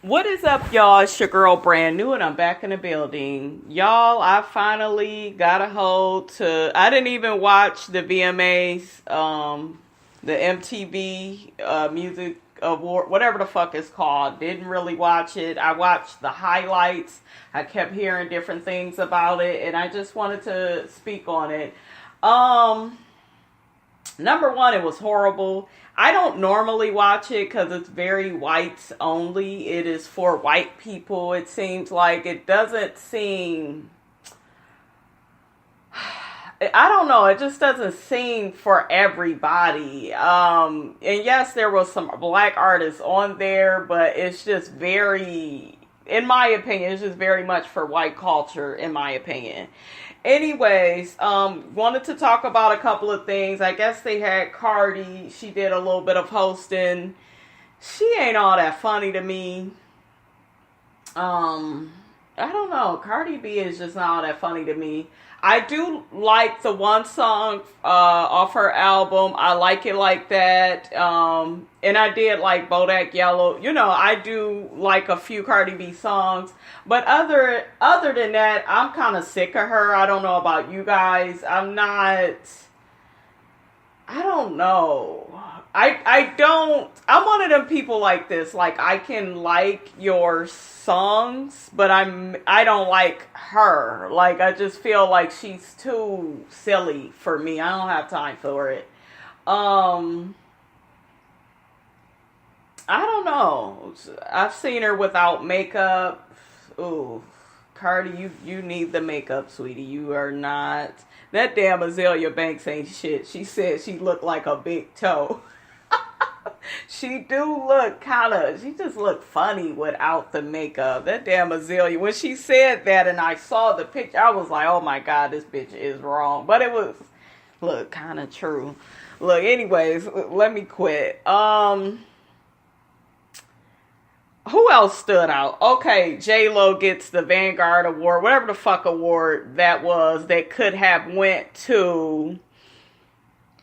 What is up, y'all? It's your girl, Brand New, and I'm back in the building. Y'all, I finally got a hold to... I didn't even watch the VMAs, the MTV Music Award, whatever the fuck it's called. Didn't really watch it. I watched the highlights. I kept hearing different things about it, and I just wanted to speak on it. Number one, it was horrible. I don't normally watch it because it's very whites only. It is for white people. It seems like it doesn't seem... I don't know. It just doesn't seem for everybody. And yes, there was some black artists on there, but it's just very... In my opinion, it's just very much for white culture, in my opinion. Anyways, wanted to talk about a couple of things. I guess they had Cardi. She did a little bit of hosting. She ain't all that funny to me. I don't know. Cardi B is just not all that funny to me. I do like the one song off her album. I like it like that. And I did like Bodak Yellow. You know, I do like a few Cardi B songs. But other than that, I'm kind of sick of her. I don't know about you guys. I don't know. I'm one of them people like this. Like, I can like your songs, but I don't like her. Like, I just feel like she's too silly for me. I don't have time for it. I don't know. I've seen her without makeup. Ooh, Cardi, you need the makeup, sweetie. You are not. That damn Azalea Banks ain't shit. She said she looked like a big toe. She just looked funny without the makeup. That damn Azalea. When she said that and I saw the picture, I was like, oh my God, this bitch is wrong. But it was, kind of true. Look, anyways, let me quit. Who else stood out? Okay, J-Lo gets the Vanguard Award, whatever the fuck award that was, that could have went to...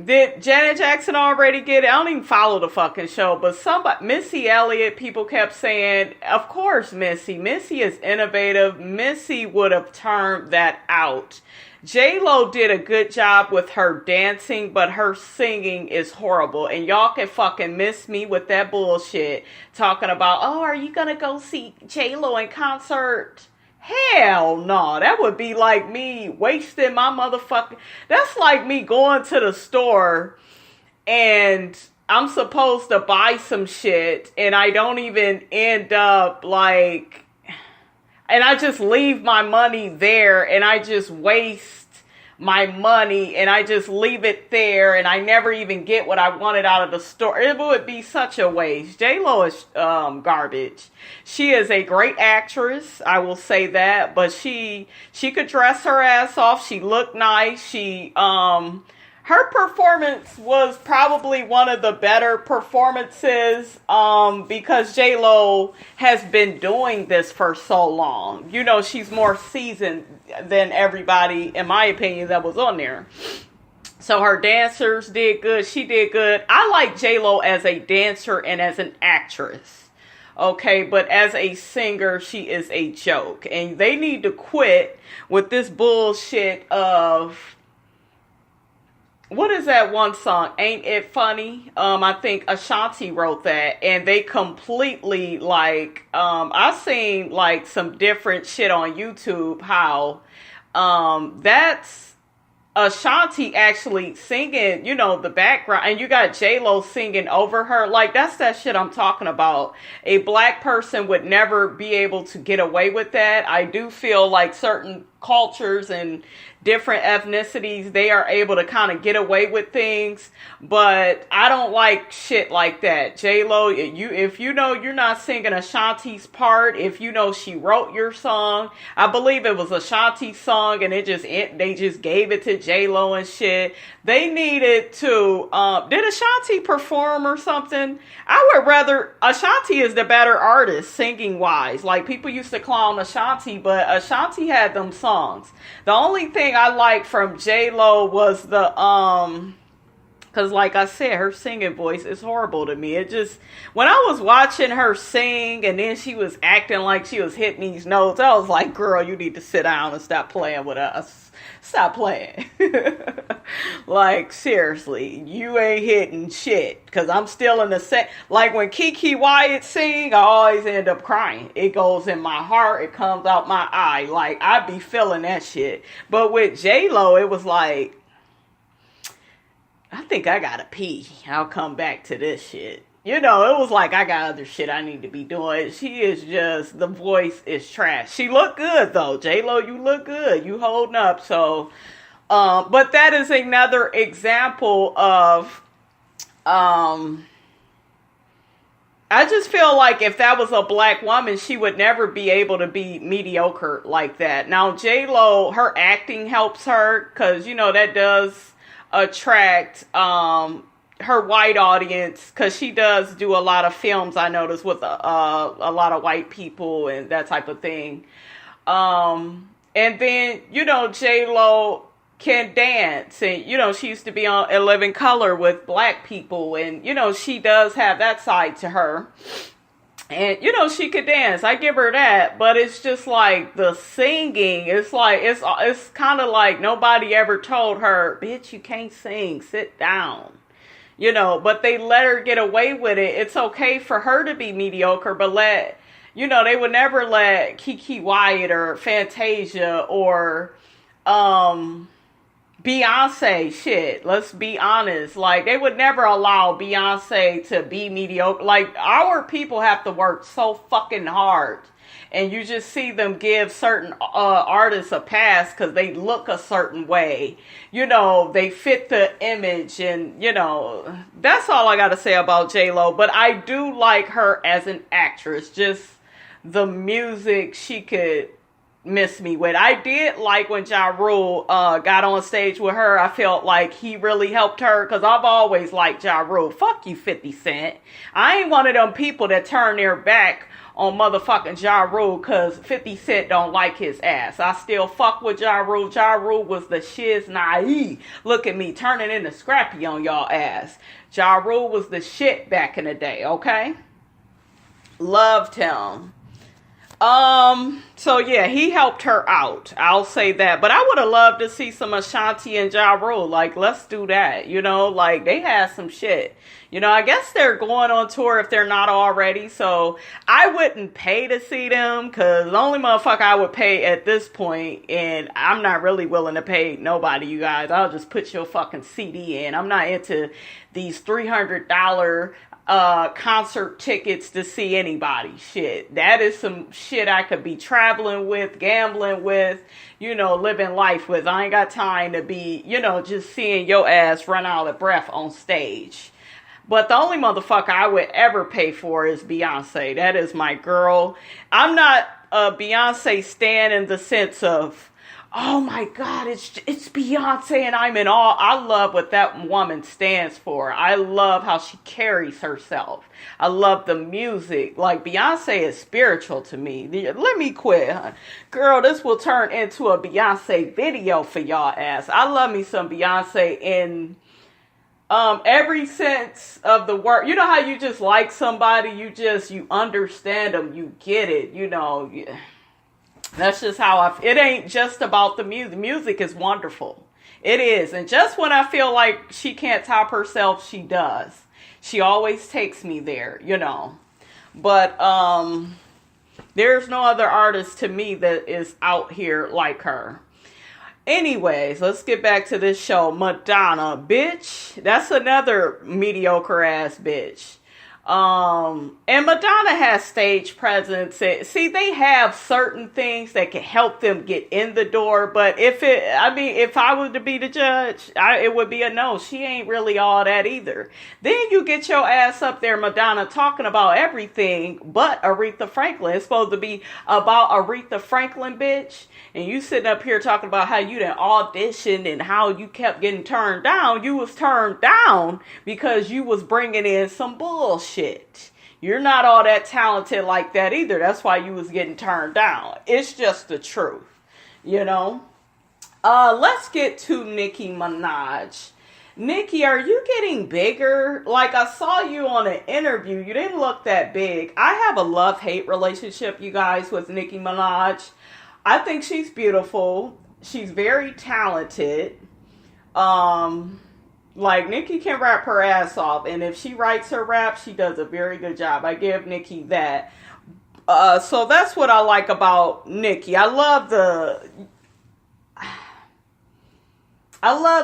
Did Janet Jackson already get it? I don't even follow the fucking show, but Missy Elliott, people kept saying, of course Missy. Missy is innovative. Missy would have turned that out. J-Lo did a good job with her dancing, but her singing is horrible. And y'all can fucking miss me with that bullshit. Talking about, oh, are you gonna go see J-Lo in concert? Hell no. That would be like me wasting my motherfucking... That's like me going to the store and I'm supposed to buy some shit and I don't even end up like... And I just leave my money there and I just waste my money and I just leave it there and I never even get what I wanted out of the store. It would be such a waste. J-Lo is garbage. She is a great actress, I will say that, but she could dress her ass off. She looked nice. Her performance was probably one of the better performances because J-Lo has been doing this for so long. You know, she's more seasoned than everybody, in my opinion, that was on there. So her dancers did good. She did good. I like J-Lo as a dancer and as an actress. Okay, but as a singer, she is a joke. And they need to quit with this bullshit of... What is that one song? Ain't It Funny? I think Ashanti wrote that, and they completely I've seen like some different shit on YouTube how that's Ashanti actually singing, you know, the background, and you got J-Lo singing over her. Like, that's that shit I'm talking about. A black person would never be able to get away with that. I do feel like certain cultures and different ethnicities, they are able to kind of get away with things, but I don't like shit like that. J-Lo, if you know you're not singing Ashanti's part, if you know she wrote your song, I believe it was Ashanti's song, and they just gave it to J-Lo and shit. They needed to, did Ashanti perform or something? I would rather, Ashanti is the better artist singing wise. Like, people used to clown Ashanti, but Ashanti had them songs. The only thing I liked from J-Lo was the Because like I said, her singing voice is horrible to me. It just, when I was watching her sing and then she was acting like she was hitting these notes, I was like, girl, you need to sit down and stop playing with us. Stop playing. Like, seriously, you ain't hitting shit. Because I'm still in the set. Like, when Kiki Wyatt sing, I always end up crying. It goes in my heart. It comes out my eye. Like, I be feeling that shit. But with J-Lo, it was like, I think I gotta pee. I'll come back to this shit. You know, it was like I got other shit I need to be doing. She is just, the voice is trash. She look good though. J-Lo, you look good. You holding up. So, but that is another example of, I just feel like if that was a black woman, she would never be able to be mediocre like that. Now, J-Lo, her acting helps her because, you know, that does attract her white audience, because she does do a lot of films, I notice, with a lot of white people and that type of thing. And then, you know, J-Lo can dance, and, you know, she used to be on 11 Color with black people, and, you know, she does have that side to her. And, you know, she could dance. I give her that. But it's just like the singing. It's like, it's kind of like nobody ever told her, bitch, you can't sing. Sit down. You know, but they let her get away with it. It's okay for her to be mediocre, but you know, they would never let Kiki Wyatt or Fantasia or, Beyonce, shit, let's be honest. Like, they would never allow Beyonce to be mediocre. Like, our people have to work so fucking hard. And you just see them give certain artists a pass because they look a certain way. You know, they fit the image. And, you know, that's all I got to say about J-Lo. But I do like her as an actress. Just the music she could miss me with. I did like when Ja Rule got on stage with her. I felt like he really helped her, because I've always liked Ja Rule. Fuck you, 50 Cent. I ain't one of them people that turn their back on motherfucking Ja Rule because 50 Cent don't like his ass. I still fuck with Ja Rule. Ja Rule was the shiz naive. Look at me turning into Scrappy on y'all ass. Ja Rule was the shit back in the day, okay? Loved him. So yeah, he helped her out. I'll say that. But I would have loved to see some Ashanti and Ja Rule. Like, let's do that. You know, like, they had some shit. You know, I guess they're going on tour if they're not already. So I wouldn't pay to see them, because the only motherfucker I would pay at this point, and I'm not really willing to pay nobody, you guys. I'll just put your fucking CD in. I'm not into these $300 concert tickets to see anybody. Shit, that is some shit I could be traveling with, gambling with, you know, living life with. I ain't got time to be, you know, just seeing your ass run out of breath on stage. But the only motherfucker I would ever pay for is Beyonce. That is my girl. I'm not a Beyonce stan in the sense of, oh my God, it's Beyonce and I'm in awe. I love what that woman stands for. I love how she carries herself. I love the music. Like, Beyonce is spiritual to me. Let me quit, huh? Girl, this will turn into a Beyonce video for y'all ass. I love me some Beyonce in every sense of the word. You know how you just like somebody, you understand them, you get it, you know. That's just how it ain't just about the music. Music is wonderful. It is. And just when I feel like she can't top herself, she does. She always takes me there, you know. But there's no other artist to me that is out here like her. Anyways, let's get back to this show. Madonna, bitch. That's another mediocre ass bitch. And Madonna has stage presence. See, they have certain things that can help them get in the door. But if I were to be the judge, it would be a no. She ain't really all that either. Then you get your ass up there, Madonna, talking about everything but Aretha Franklin. It's supposed to be about Aretha Franklin, bitch. And you sitting up here talking about how you done auditioned and how you kept getting turned down. You was turned down because you was bringing in some bullshit. You're not all that talented like that either. That's why you was getting turned down. It's just the truth, you know. Let's get to Nicki Minaj. Nikki, are you getting bigger? Like, I saw you on an interview. You didn't look that big. I have a love-hate relationship, you guys, with Nicki Minaj. I think she's beautiful. She's very talented. Like, Nicki can rap her ass off. And if she writes her rap, she does a very good job. I give Nicki that. So that's what I like about Nicki. I love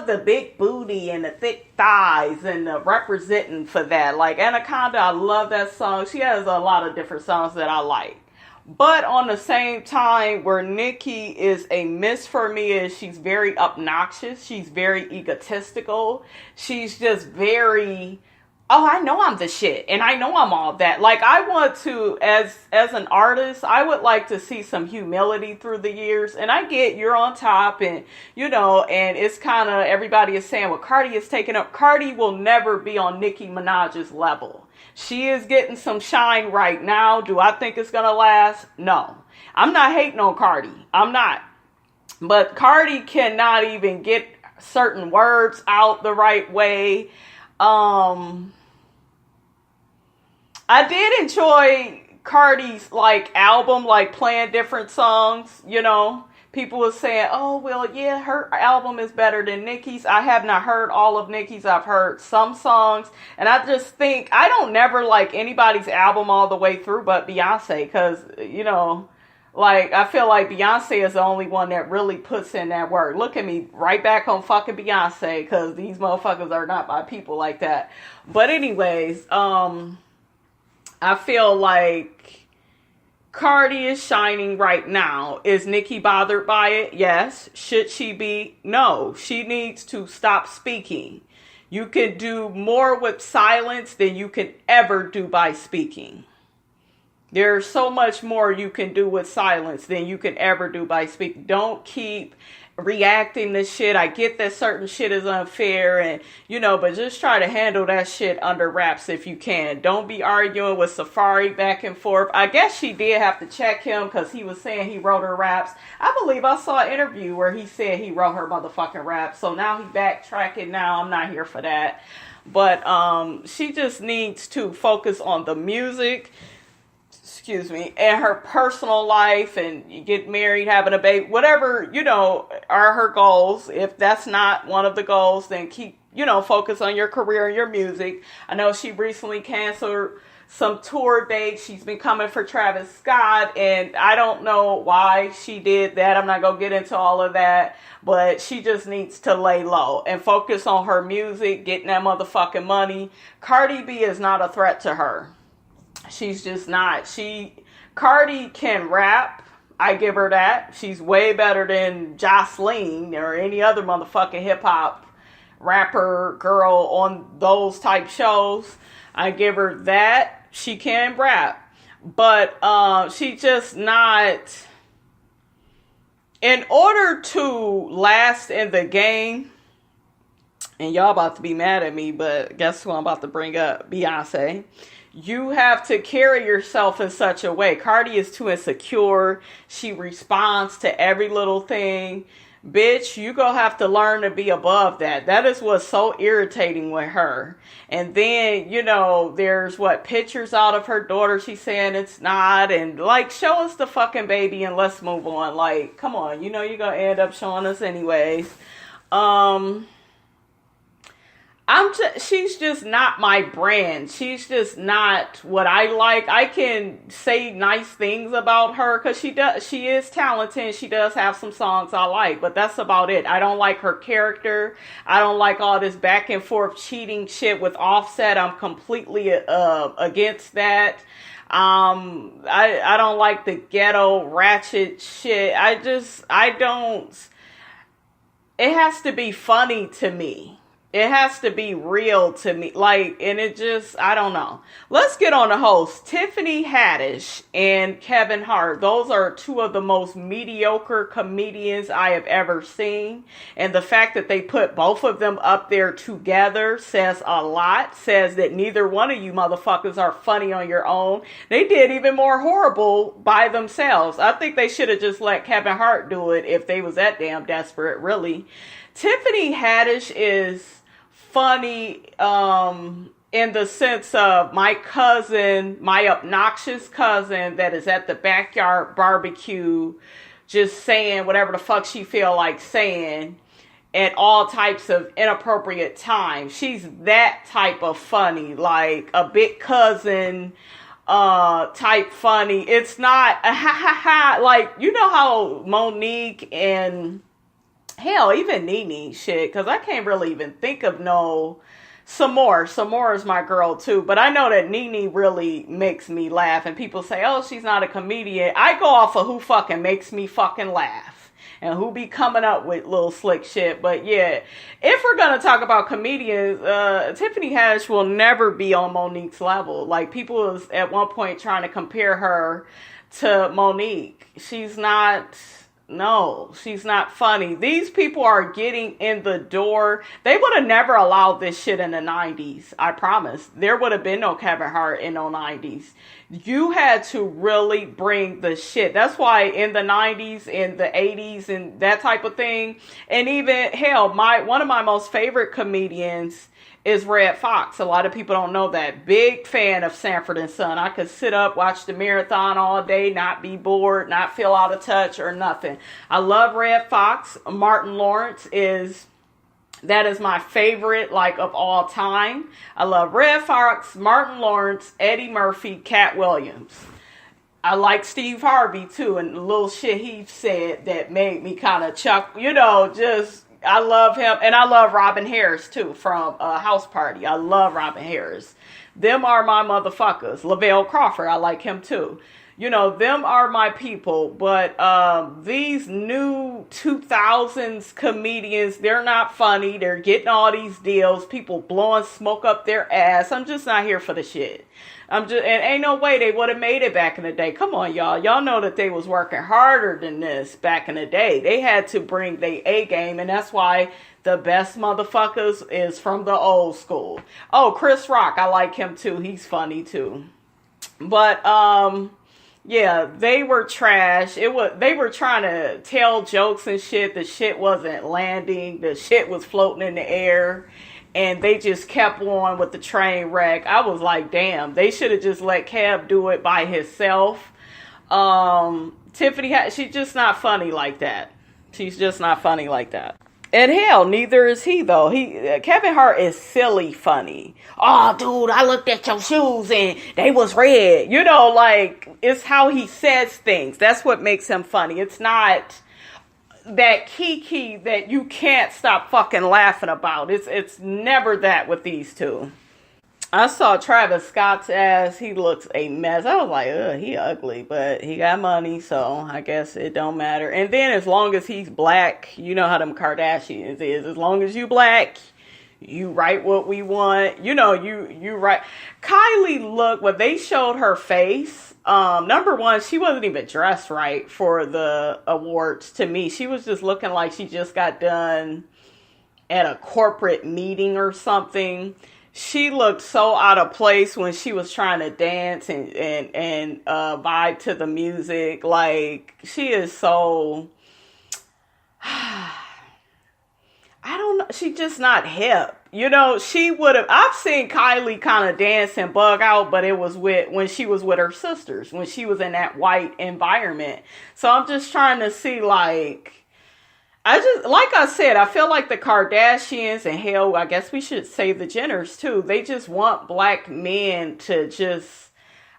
the big booty and the thick thighs and the representing for that. Like Anaconda, I love that song. She has a lot of different songs that I like. But on the same time, where Nicki is a miss for me is she's very obnoxious. She's very egotistical. She's just very, oh, I know I'm the shit and I know I'm all that. Like, I want to, as an artist, I would like to see some humility through the years. And I get you're on top and, and it's kind of, everybody is saying, well, Cardi is taking up. Cardi will never be on Nicki Minaj's level. She is getting some shine right now. Do I think it's going to last? No. I'm not hating on Cardi. I'm not. But Cardi cannot even get certain words out the right way. I did enjoy Cardi's album, playing different songs, People were saying, oh, well, yeah, her album is better than Nicki's. I have not heard all of Nicki's. I've heard some songs. And I just think, I don't never like anybody's album all the way through but Beyonce. Because, I feel like Beyonce is the only one that really puts in that work. Look at me, right back on fucking Beyonce. Because these motherfuckers are not my people like that. But anyways, I feel like Cardi is shining right now. Is Nicki bothered by it? Yes. Should she be? No. She needs to stop speaking. You can do more with silence than you can ever do by speaking. There's so much more you can do with silence than you can ever do by speaking. Don't keep reacting to shit. I get that certain shit is unfair and, but just try to handle that shit under wraps if you can. Don't be arguing with Safari back and forth. I guess she did have to check him because he was saying he wrote her raps. I believe I saw an interview where he said he wrote her motherfucking raps. So now he backtracking now. I'm not here for that. But she just needs to focus on the music, and her personal life, and you get married, having a baby, whatever, are her goals. If that's not one of the goals, then keep, focus on your career and your music. I know she recently canceled some tour dates. She's been coming for Travis Scott, and I don't know why she did that. I'm not going to get into all of that, but she just needs to lay low and focus on her music, getting that motherfucking money. Cardi B is not a threat to her. She's just not. Cardi can rap. I give her that. She's way better than Jocelyn or any other motherfucking hip hop rapper girl on those type shows. I give her that. She can rap. But she just not. In order to last in the game, and y'all about to be mad at me, but guess who I'm about to bring up? Beyonce. You have to carry yourself in such a way. Cardi is too insecure. She responds to every little thing. Bitch, you gonna have to learn to be above that. That is what's so irritating with her. And then, there's pictures out of her daughter. She's saying it's not. And show us the fucking baby and let's move on. Come on, you're gonna end up showing us anyways. She's just not my brand. She's just not what I like. I can say nice things about her because she is talented. She does have some songs I like, but that's about it. I don't like her character. I don't like all this back and forth cheating shit with Offset. I'm completely against that. I don't like the ghetto ratchet shit. I don't. It has to be funny to me. It has to be real to me. And it just, I don't know. Let's get on the host. Tiffany Haddish and Kevin Hart. Those are two of the most mediocre comedians I have ever seen. And the fact that they put both of them up there together says a lot. Says that neither one of you motherfuckers are funny on your own. They did even more horrible by themselves. I think they should have just let Kevin Hart do it if they was that damn desperate, really. Tiffany Haddish is funny in the sense of my cousin, my obnoxious cousin that is at the backyard barbecue just saying whatever the fuck she feel like saying at all types of inappropriate times. She's that type of funny, like a big cousin type funny. It's not a ha ha ha, like, you know how Monique and hell, even Nene shit, because I can't really even think of no Samore is my girl too, but I know that Nene really makes me laugh, and people say, oh, she's not a comedian. I go off of who fucking makes me fucking laugh and who be coming up with little slick shit. But yeah, if we're gonna talk about comedians, Tiffany Haddish will never be on Monique's level. Like, people was at one point trying to compare her to Monique. She's not. No, she's not funny. These people are getting in the door. They would have never allowed this shit in the 90s. I promise. There would have been no Kevin Hart in the 90s. You had to really bring the shit. That's why in the 90s, in the 80s, and that type of thing, and even, hell, one of my most favorite comedians is Red Fox. A lot of people don't know that. Big fan of Sanford and Son. I could sit up, watch the marathon all day, not be bored, not feel out of touch or nothing. I love Red Fox. Martin Lawrence that is my favorite, like, of all time. I love Red Fox, Martin Lawrence, Eddie Murphy, Cat Williams. I like Steve Harvey too, and the little shit he said that made me kind of chuckle, I love him, and I love Robin Harris too from House Party. I love Robin Harris. Them are my motherfuckers. Lavelle Crawford, I like him too. Them are my people. But these new 2000s comedians, they're not funny. They're getting all these deals. People blowing smoke up their ass. I'm just not here for the shit. And ain't no way they would have made it back in the day. Come on, y'all. Y'all know that they was working harder than this back in the day. They had to bring their A game, and that's why the best motherfuckers is from the old school. Oh, Chris Rock, I like him too. He's funny too. But yeah, they were trash. They were trying to tell jokes and shit. The shit wasn't landing. The shit was floating in the air. And they just kept on with the train wreck. I was like, damn, they should have just let Kev do it by himself. Tiffany, she's just not funny like that. She's just not funny like that. And hell, neither is he, though. Kevin Hart is silly funny. Oh, dude, I looked at your shoes and they was red. It's how he says things. That's what makes him funny. It's not that kiki that you can't stop fucking laughing about. It's never that with these two. I saw Travis Scott's ass. He looks a mess. I was like, ugh, he ugly, but he got money, so I guess it don't matter. And then as long as he's black, you know how them Kardashians is. As long as you black, you write what we want. You write. Kylie when they showed her face, number one, she wasn't even dressed right for the awards to me. She was just looking like she just got done at a corporate meeting or something. She looked so out of place when she was trying to dance and vibe to the music. Like, she is so, I don't know. She's just not hip. She would have, I've seen Kylie kind of dance and bug out, but it was when she was with her sisters, when she was in that white environment. So I'm just trying to see, like I said, I feel like the Kardashians, and hell, I guess we should say the Jenners too. They just want black men to just,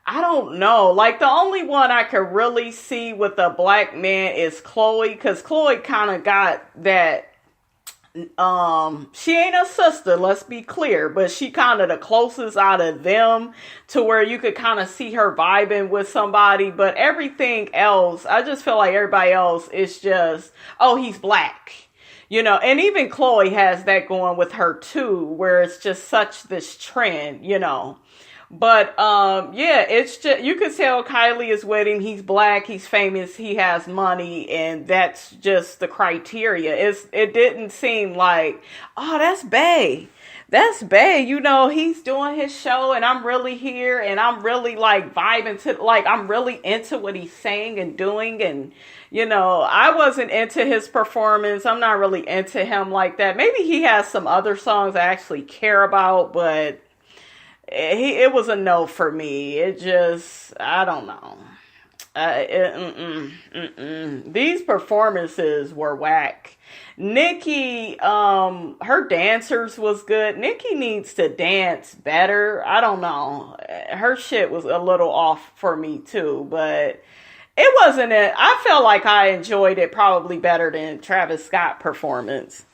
I don't know. Like, the only one I could really see with a black man is Khloe, because Khloe kind of got that. She ain't a sister, let's be clear, but she kind of the closest out of them to where you could kind of see her vibing with somebody. But everything else, I just feel like everybody else is just, oh, he's black, and even Khloe has that going with her too, where it's just such this trend, But, yeah, it's just, you could tell Kylie is with him. He's black, he's famous, he has money, and that's just the criteria. It didn't seem like, oh, that's bae. that's bad. You know, he's doing his show and I'm really here and I'm really like vibing to, like, I'm really into what he's saying and doing. And, you know, I wasn't into his performance. I'm not really into him like that. Maybe he has some other songs I actually care about, but it was a no for me. It just, I don't know. These performances were whack. Nikki, her dancers was good. Nikki needs to dance better. I don't know. Her shit was a little off for me too, but it wasn't it. I felt like I enjoyed it probably better than Travis Scott performance.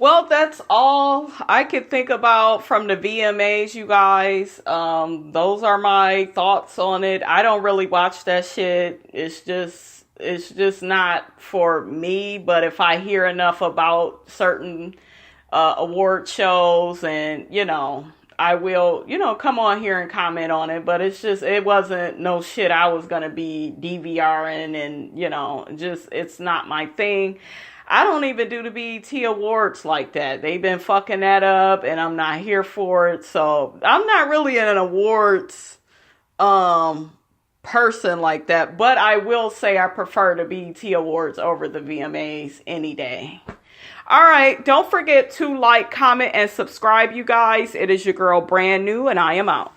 Well, that's all I could think about from the VMAs, you guys. Those are my thoughts on it. I don't really watch that shit. It's just not for me. But if I hear enough about certain award shows, and I will, come on here and comment on it. But it wasn't no shit I was gonna be DVRing, and just it's not my thing. I don't even do the BET Awards like that. They've been fucking that up and I'm not here for it. So I'm not really an awards person like that. But I will say I prefer the BET Awards over the VMAs any day. All right. Don't forget to like, comment, and subscribe, you guys. It is your girl Brand New, and I am out.